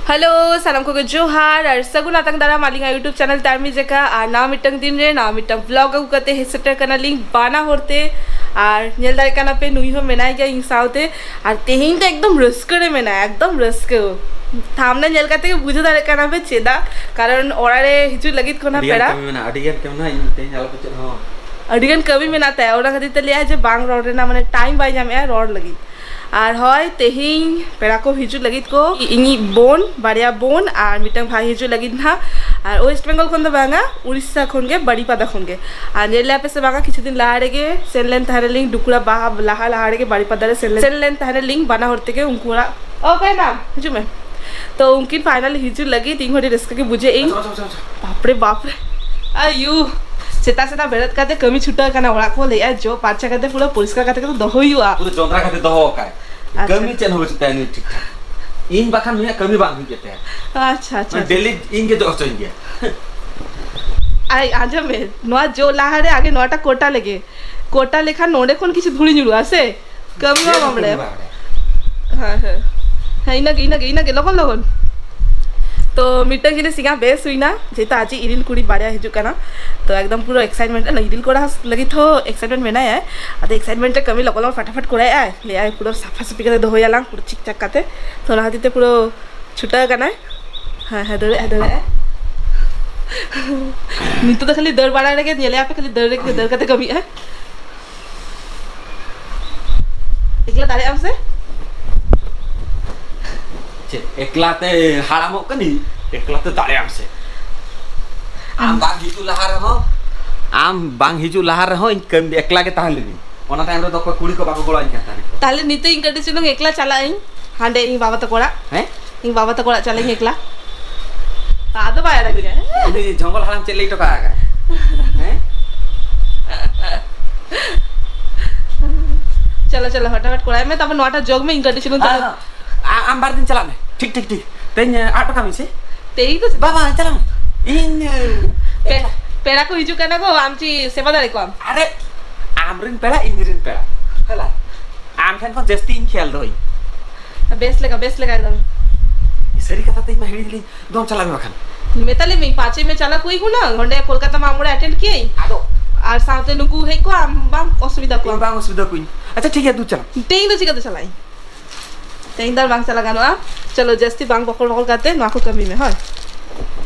hello सालाम को जोहार और सगुन आतंक दारा मालिंगा यूट्यूब चैनल तारमी जेका और ना मिटंग दिन रे ना मिटंग ब्लॉग अगु कते हेसेटर कना लिंक बाना होते और नेल दारे कना पे नुई हो मेनाय गया इन साउते और तेहिन तो एकदम रस्करे मेना एकदम रस्के थामना नेल कते बुझे दारे कना पे चेदा कारण ओरारे हिजु लगित कोना पेड़ा अडिगन केमना इन तेहिन जाला पे हो अडिगन कभी मेना ताय ओरा खातिर ते लिया जे बांग रोड रे ना माने टाइम बाय जामे रोड लगी और हय तेहिन पेड़ा को हिजु लगित को इनी बोन बारिया बोन और मिटंग भाई हिजु लगित ना और वेस्ट बेंगल खन बांगा उड़ीसा खन गे बाड़ीपादा खन गे और नेले पे से बांगा किछु दिन लाहारे गे सेनलेन थारे लिंक डुकुड़ा बाहा लाहा लाहारे गे बाड़ीपादा रे सेनलेन थारे लिंक बना होते के उनकुरा ओ काय नाम हिजु में तो उनकी फाइनली हिजु लगी तीन घड़ी रिस्क के बुझे इन बाप रे आयु सेता सेता बेरत काते कमी छुटा काना ओड़ा को ले जो पाछा काते पूरा परिष्कार काते तो दहोयुआ पूरा जोंद्रा काते दहो काय कमी चेन हो सकता है ठीक ठाक इन बाखान में कमी बांग होते हैं अच्छा डेली इन के जो चाहिए आई आज में नोआ जो लाहारे आगे नोटा कोटा लेगे कोटा लेखा नोडे कोन किछि धुड़ी जुड़ू आसे कमी बा हमरे हां इना लगन तो मिटंग जिने सिंगा बेस हुई ना जेता आज इरिल कुड़ी बाड़िया हिजु काना तो एकदम पूरा एक्साइटमेंट ना इरिल कोड़ा लगी थो एक्साइटमेंट मेना है आते एक्साइटमेंट कमी लगल फटाफट कोड़ा है ले आए पूरा साफा साफी करे दो याला पूरा चिक चक काते तो ना हाथीते पूरा छुटा काना हां दरे नितो तो खाली दर बाड़ा रे नेले आपे खाली दर काते कमी है एकला तारे हमसे एकलाते हारामो कनी एकलाते दाड़े हमसे आम बांग हिजु लहार हो आम बांग हिजु लहार हो इन कम एकला के ताहले नी ओना टाइम रे तो कुड़ी को बाको गोळा इन करता ताले निते इन कटे सिनो एकला चला इन हांडे इन बाबा तो कोड़ा हैं इन बाबा तो कोड़ा चला इन एकला आदो बाया लग गया इन जंगल हाराम चले तो का हैं चलो फटाफट कोड़ा में तब नोटा जोग में इन कटे सिनो चलो आम बार दिन चला में ठीक तेन आटो कामी से तेई तो बाबा चला इन पेड़ा को हिजु कना को आमची सेवादारी को अरे आमरिन पेड़ा इनरिन पेड़ा हला आम खान को जस्ती इन खेल दोई बेस लेगा एकदम सरी कथा तई में हिड़ी दो चला में वखन मेताले में पांचे में चला कोई हूं ना घंटे कोलकाता में आमरे अटेंड किए आदो और साथे नुकु है को आम बांग असुविधा कोई अच्छा ठीक है तू चला तेई तो चिका चलाई तेई दर बांग चला गानो चलो जस्ती बांग बकल करते ना को कमी में हां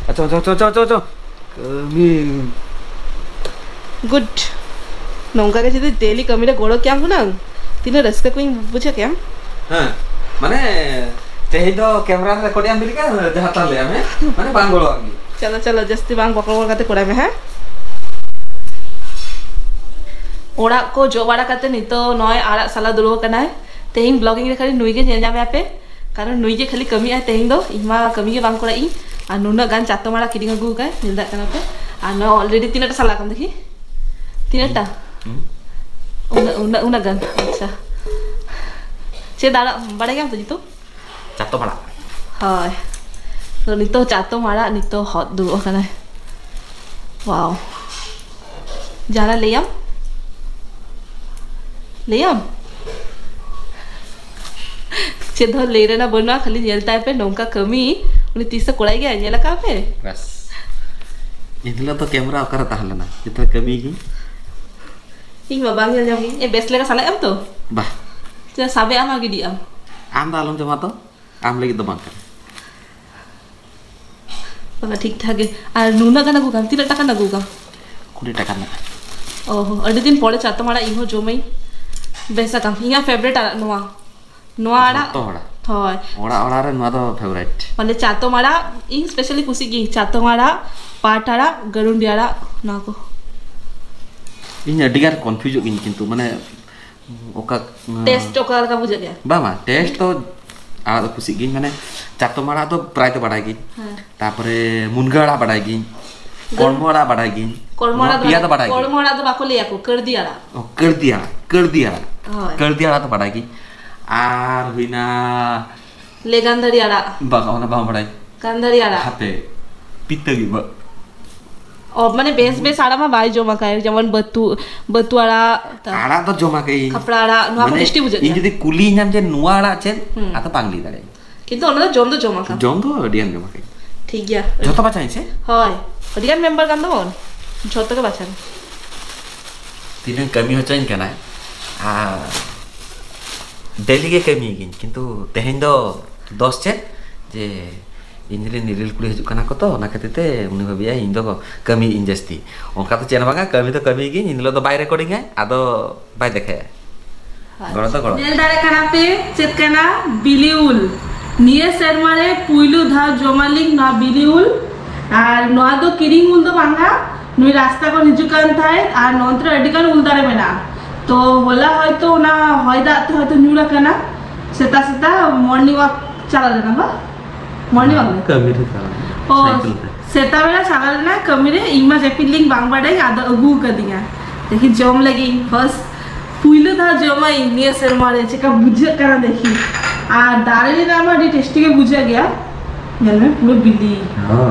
अच्छा कमी गुड नोंगा के जदी डेली कमी रे गोड़ो क्या हुना तीन रस्का कोई बुझा क्या हां माने तेही तो कैमरा रे रिकॉर्डिंग मिल के जहाता ले हमें माने बांग गोड़ो आगी चलो जस्ती बांग बकल करते कोड़ा में है ओड़ा को जो बाड़ा करते नहीं तो नय आड़ा साला दुलो कना है तेहिं ब्लॉगिंग रे खाली नुई के नेल जामे आपे कारण नुई के खाली कमी है तेहिं दो इमा कमी के बांग कोड़ा इ आ नुना गान चातो माड़ा किडिंग अगु का नेल दा कना पे आ न ऑलरेडी तीनटा साला कम देखी तीनटा उना गान अच्छा से दाड़ा बड़ा क्या तो जितो चातो माड़ा हाय तो नितो चातो माड़ा नितो हot दुलो कना वाओ जाना लेयम चेधो ले रे ना बना खाली नेलता पे नोंका कमी उनी 30 से कोड़ाई गया नेला का पे बस इधला तो कैमरा कर ताहले ना जितना कमी की इन बाबा नेल जामी ए बेस लेगा साला तो बा ते साबे आम आगे दी आम दालम जमा तो आम लगी तो बांग बाबा ठीक ठाक और नूना गाना गुगा तीन टका ना गुगा 20 टका ना ओहो अडी दिन पड़े चातो माड़ा इहो जोमई बेसा काम हिया फेवरेट नोआ आड़ा तो होड़ा होय ओड़ा रे नोआ तो फेवरेट माने चातो माड़ा इन स्पेशली कुसी की चातो माड़ा पाटाड़ा गरुंडियाड़ा ना को इन अडिगार कंफ्यूज गिन किंतु माने ओका टेस्ट ओका का बुझा गया बामा टेस्ट तो आ कुसी गिन माने चातो माड़ा तो प्राय तो बड़ाई हां तापरे मुनगाड़ा बड़ाई कोरमोड़ा बड़ाई कोरमोड़ा तो बाको ले को कर दिया तो बड़ाई आर बिना ले गंधरी आड़ा बाका ना बाम बड़ाई गंधरी आड़ा हाते पित्तगी बा और माने बेस आड़ा में बाई जोमा काय जवन बतु आड़ा तो जोमा कई खपड़ा आड़ा नुआ को टेस्टी बुझे इन जदी कुली नाम जे नुआ आड़ा छे आ तो पांगली दाड़े किंतु ओना दो जमा का जम दो अडियान जमा के ठीक गया जतो बाचाई छे होय अडियान मेंबर कान दो झोतो के बाछन तीन कमी हो चाइन कना आ डेली के कमी गिन किंतु तेहेन दो 10 चे जे इनरे निरिल कुड़ी हजु कना को तो ना खातिर उनी भाबिया इन दो कमी इन जस्ती ओनका तो चेन बागा कमी तो कमी गिन इनलो तो बाय रिकॉर्डिंग है आदो बाय देखे गड़ो तो गड़ो नेल दारे कना पे चेत कना बिलिउल निये शर्मारे पुइलु धा जमालिंग ना बिलिउल आर नोआ दो किरिंग उल दो बांगा नुई रास्ता को हिजु कान थाय आर नोंत्र अडिकान उल दारे मेना तो होला हयतो ना हयदाते हयतो न्यूरा कना सेता सेता मॉर्निंग वॉक चला लेना बा मॉर्निंग वॉक कमी रे ओ सेता बेला चला लेना कमी रे इमा जेपिलिंग बांग बाडे आदा अगु कदिया देखि जम लगी बस पुइलु धा जमाई निये शर्मारे चेका बुझे करा देखी आ दारे ना मा टेस्टी के बुझा गया जल में पूरा बिल्ली हां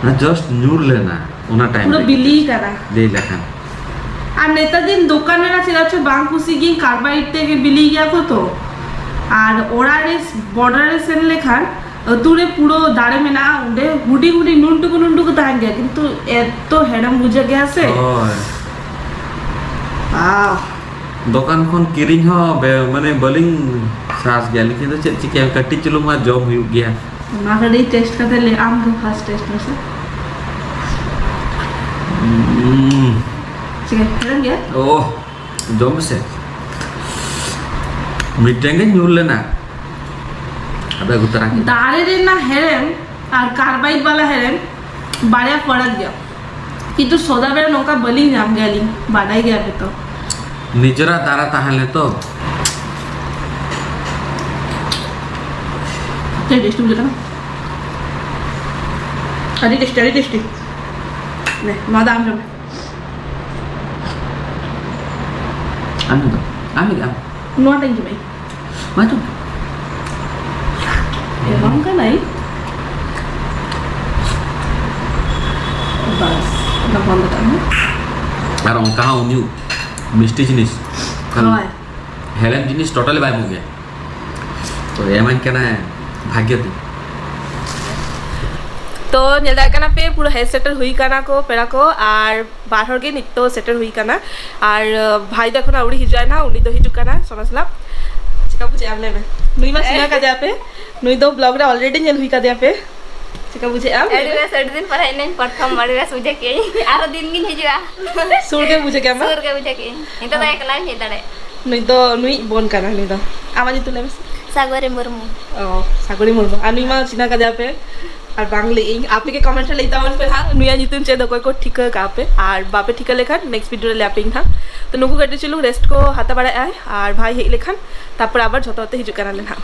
ना जस्ट न्यूर लेना ओना टाइम पूरा बिल्ली करा दे लेखा আর নেতা দিন দোকানে না ছিলাছে বাংকুসি গিয়ে কার্বাইড থেকে বিলি গিয়া কতো আর ওরারে বর্ডারে সেন লেখান তুরে পুরো দাঁড়ে মেনা উড়ে হুডি হুডি নুনটুকু তাহান গিয়া কিন্তু এত হেডাম বুঝে গেছে দোকান কোন কিরিং হ মানে বলিং সাস গিয়া লিখে তো চিকে কাটি চলো মা জম হই গিয়া না করে টেস্ট করতে ले आम का फर्स्ट टेस्ट में से चिकन हेडम गया ओह जम से मिटेंगे न्यूर लेना अबे गुतरा के दारे रे ना हेडम और कार्बाइड वाला हेडम बाड़िया पड़क गया কিন্তু সোদা বেলা নৌকা বলিং জাম গেলি বাড়াই গিয়া তো নিজরা দাঁড়া তাহলে তো टेस्ट मुझे ना अरे टेस्टी नहीं मादाम जब आमी नोट है भाई मैं तो ये हम का नहीं बस ना बंद करना यार उनका हाँ उन्हीं मिस्टी जिनिस हाँ हेलन जिनिस टोटली बाय मुझे तो ये मन क्या ना भाग्य थी तो नेलदा कना पे पूरा हेड सेटल हुई कना को पेरा को आर बाहर के नित्तो सेटल हुई कना आर भाई देखो ना उड़ी हिजाय ना उड़ी दो हिजु कना समझला चिका बुझे आमले में नुई मा सिना का जा पे नुई दो ब्लॉग रे ऑलरेडी नेल हुई का दिया पे चिका बुझे आम एडवेस दिन पर नहीं प्रथम एडवेस बुझे के आरो दिन गिन हिजुआ सुर के बुझे के मा सुर के बुझे के इंतो तो एकला हे दाड़े नुई बोन कना नुई दो आमाजी तुले में सागरे मुर्मू ओ सागरी मुर्मू आ नुई मा सिना का जा पे और बांग्ले इंग आप के कमेंट ले लेता हूं पे हां नुया जितुन चे दो कोई को ठीक का पे और बापे ठीक लेखन नेक्स्ट वीडियो ले आपिंग था तो नुकु कटे चलू रेस्ट को हाथा बड़ा आए और भाई हे लेखन तापर आबार झोतोते हिजु कना लेना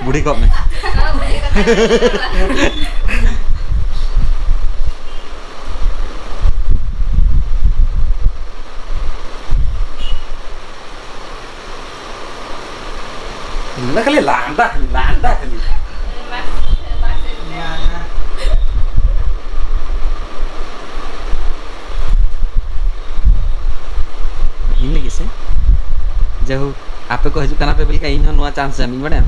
बुढ़ी कप में खाली लांडा खाली इन लगी से जहु आपे को हजु कना पे बिल का इन नुआ चांस है मिन बडे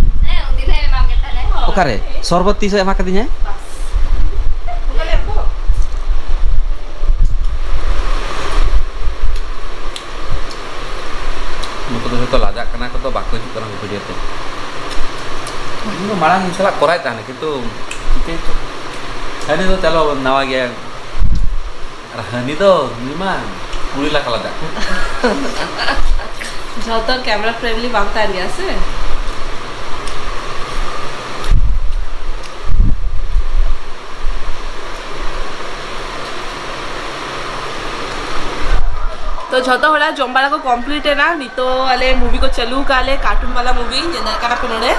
ओकारे सरबत 30 एमा कदिने मतो तो लाजा कना को तो बाको हजु कना वीडियो ते इन माळा निसला कराय ताने किंतु हनी तो चलो नवा गया हनी तो निमा पूरी ला कला झोतर कैमरा फ्रेंडली बांगता गया से तो झोतो होला जम्बारा को कंप्लीट है ना नी तो वाले मूवी को चलू काले कार्टून वाला मूवी जेना कना पेनोडे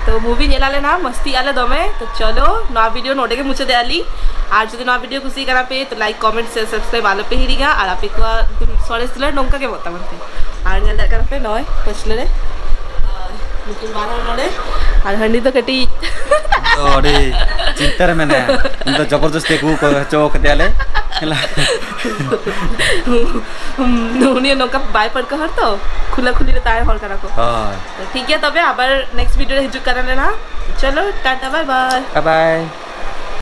तो मूवी नेलाले ना मस्ती आले दमे तो चलो नवा वीडियो नोडे के मुझे दे आली और जो नवा वीडियो खुशी करा पे तो लाइक कमेंट शेयर सब्सक्राइब आलो पे हिरिगा और आपे को सॉरी स्लर नोंका के बता मनते और नेला करा पे नय पछले रे मुकुल बारो नोडे और हंडी तो कटी तो अरे चिंता रे मैंने तो जबरदस्ती को चौक दियाले उन्हें नौका बाय पर कहर तो खुला खुली ताय हल करा को हां तो ठीक है तबे आबार नेक्स्ट वीडियो रे हिजु करन ना चलो टाटा बाय बाय बाय